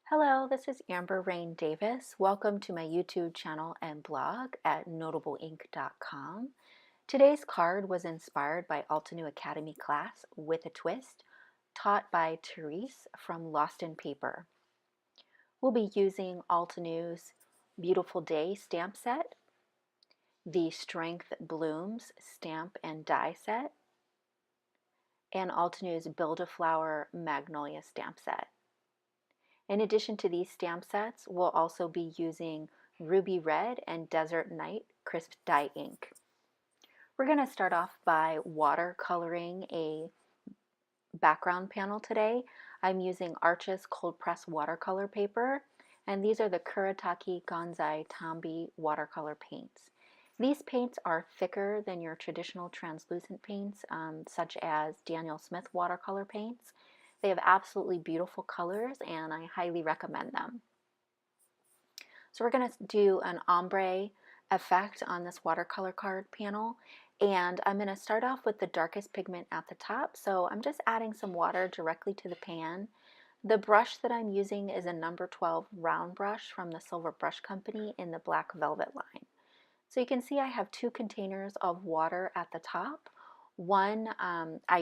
Hello, this is Amber Rain Davis. Welcome to my YouTube channel and blog at notableink.com. Today's card was inspired by Altenew Academy class with a twist, taught by Therese from Lost in Paper. We'll be using Altenew's Beautiful Day stamp set, the Strength Blooms stamp and die set, and Altenew's Build-A-Flower Magnolia stamp set. In addition to these stamp sets, we'll also be using Ruby Red and Desert Night crisp dye ink. We're going to start off by watercoloring a background panel today. I'm using Arches cold press watercolor paper, and these are the Kuretake Gansai Tambi watercolor paints. These paints are thicker than your traditional translucent paints, such as Daniel Smith watercolor paints. They have absolutely beautiful colors, and I highly recommend them. So we're going to do an ombre effect on this watercolor card panel, and I'm going to start off with the darkest pigment at the top. So I'm just adding some water directly to the pan. The brush that I'm using is a number 12 round brush from the Silver Brush Company in the black velvet line. So you can see I have two containers of water at the top. One,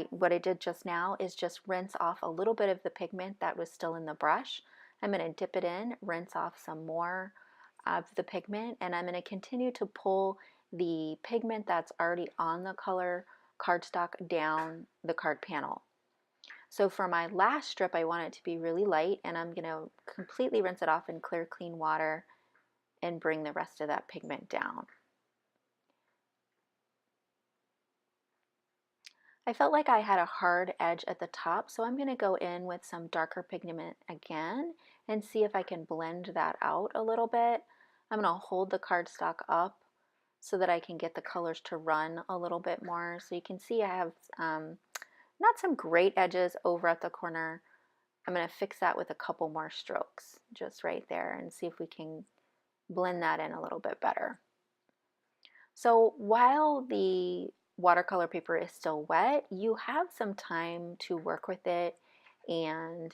what I did just now is just rinse off a little bit of the pigment that was still in the brush. I'm going to dip it in, rinse off some more of the pigment, and I'm going to continue to pull the pigment that's already on the color cardstock down the card panel. So for my last strip, I want it to be really light, and I'm going to completely rinse it off in clear, clean water and bring the rest of that pigment down. I felt like I had a hard edge at the top, so I'm going to go in with some darker pigment again and see if I can blend that out a little bit. I'm going to hold the cardstock up so that I can get the colors to run a little bit more. So you can see I have not some great edges over at the corner. I'm going to fix that with a couple more strokes just right there and see if we can blend that in a little bit better. So while the watercolor paper is still wet, you have some time to work with it, and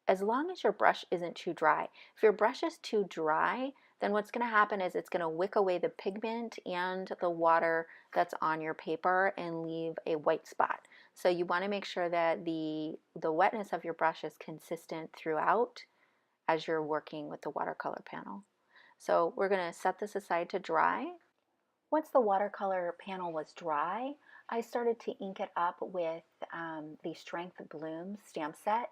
as long as your brush isn't too dry. If your brush is too dry, then what's going to happen is it's going to wick away the pigment and the water that's on your paper and leave a white spot. So you want to make sure that the wetness of your brush is consistent throughout as you're working with the watercolor panel. So we're going to set this aside to dry. Once the watercolor panel was dry, I started to ink it up with the Strength Blooms stamp set.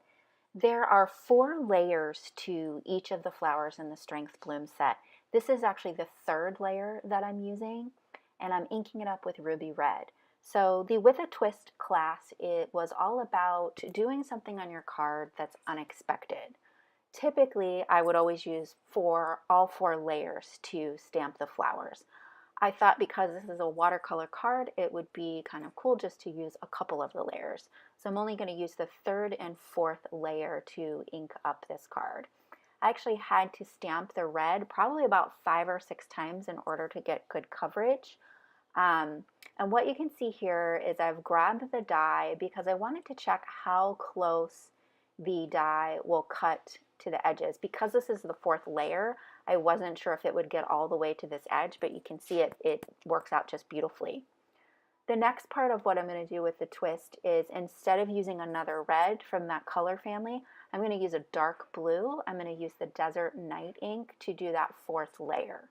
There are 4 layers to each of the flowers in the Strength Bloom set. This is actually the 3rd layer that I'm using, and I'm inking it up with Ruby Red. So the With a Twist class, it was all about doing something on your card that's unexpected. Typically, I would always use all 4 layers to stamp the flowers. I thought because this is a watercolor card, it would be kind of cool just to use a couple of the layers. So I'm only going to use the 3rd and 4th layer to ink up this card. I actually had to stamp the red probably about 5 or 6 times in order to get good coverage. And what you can see here is I've grabbed the die because I wanted to check how close the die will cut to the edges. Because this is the 4th layer, I wasn't sure if it would get all the way to this edge, but you can see it works out just beautifully. The next part of what I'm going to do with the twist is, instead of using another red from that color family, I'm going to use a dark blue. I'm going to use the Desert Night ink to do that 4th layer.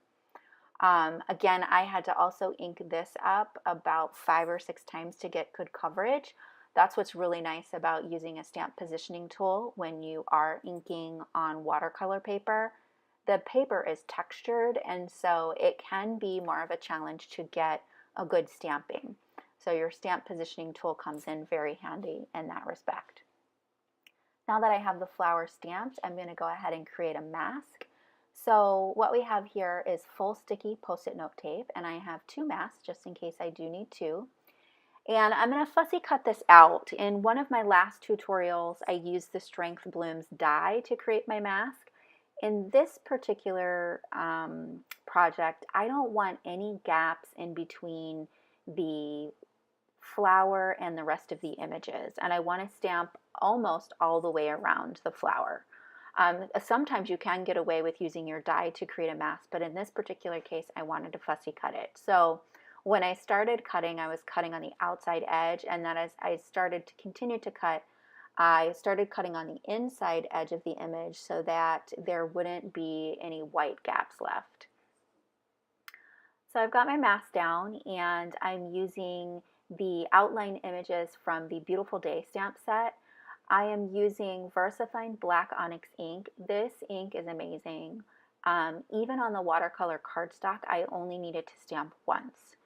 Again, I had to also ink this up about 5 or 6 times to get good coverage. That's what's really nice about using a stamp positioning tool when you are inking on watercolor paper. The paper is textured, and so it can be more of a challenge to get a good stamping. So your stamp positioning tool comes in very handy in that respect. Now that I have the flower stamped, I'm going to go ahead and create a mask. So what we have here is full sticky Post-it note tape, and I have 2 masks just in case I do need 2. And I'm going to fussy cut this out. In one of my last tutorials, I used the Strength Blooms die to create my mask. In this particular project, I don't want any gaps in between the flower and the rest of the images, and I want to stamp almost all the way around the flower. Sometimes you can get away with using your die to create a mask, but in this particular case, I wanted to fussy cut it. So when I started cutting, I was cutting on the outside edge, and then as I started to continue to cut, I started cutting on the inside edge of the image so that there wouldn't be any white gaps left. So I've got my mask down, and I'm using the outline images from the Beautiful Day stamp set. I am using VersaFine Black Onyx ink. This ink is amazing. Even on the watercolor cardstock, I only needed to stamp once.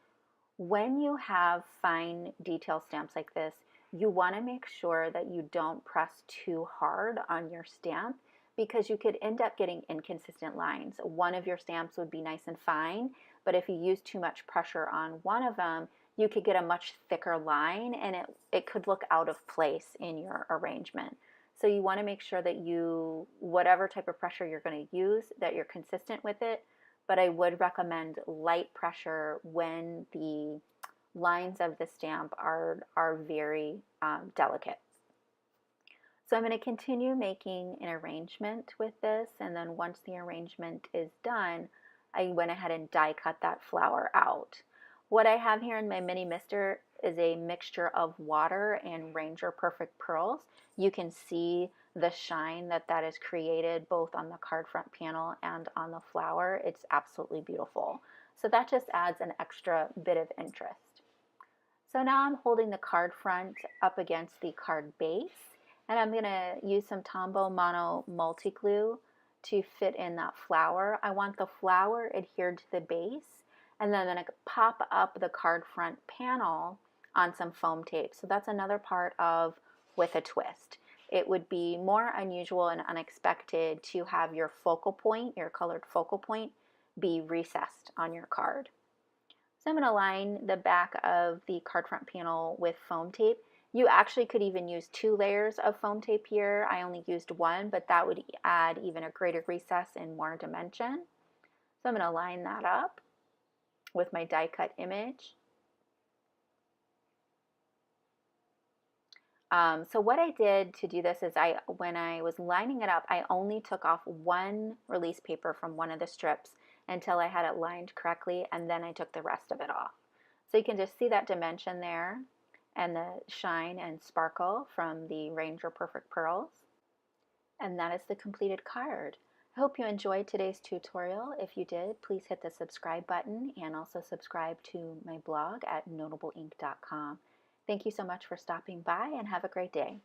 When you have fine detail stamps like this, you want to make sure that you don't press too hard on your stamp, because you could end up getting inconsistent lines. One of your stamps would be nice and fine, but if you use too much pressure on one of them, you could get a much thicker line, and it could look out of place in your arrangement. So you want to make sure that whatever type of pressure you're going to use, that you're consistent with it, but I would recommend light pressure when the lines of the stamp are very delicate. So I'm going to continue making an arrangement with this, and then once the arrangement is done, I went ahead and die cut that flower out. What I have here in my mini mister is a mixture of water and Ranger Perfect Pearls. You can see the shine that is created both on the card front panel and on the flower. It's absolutely beautiful. So that just adds an extra bit of interest. So now I'm holding the card front up against the card base, and I'm going to use some Tombow Mono Multi-Glue to fit in that flower. I want the flower adhered to the base, and then I'm going to pop up the card front panel on some foam tape. So that's another part of With a Twist. It would be more unusual and unexpected to have your focal point, your colored focal point, be recessed on your card. So I'm going to line the back of the card front panel with foam tape. You actually could even use 2 layers of foam tape here. I only used 1, but that would add even a greater recess and more dimension. So I'm going to line that up with my die cut image. So what I did to do this is when I was lining it up, I only took off 1 release paper from one of the strips until I had it lined correctly, and then I took the rest of it off. So you can just see that dimension there and the shine and sparkle from the Ranger Perfect Pearls. And that is the completed card. I hope you enjoyed today's tutorial. If you did, please hit the subscribe button and also subscribe to my blog at notableink.com. Thank you so much for stopping by, and have a great day.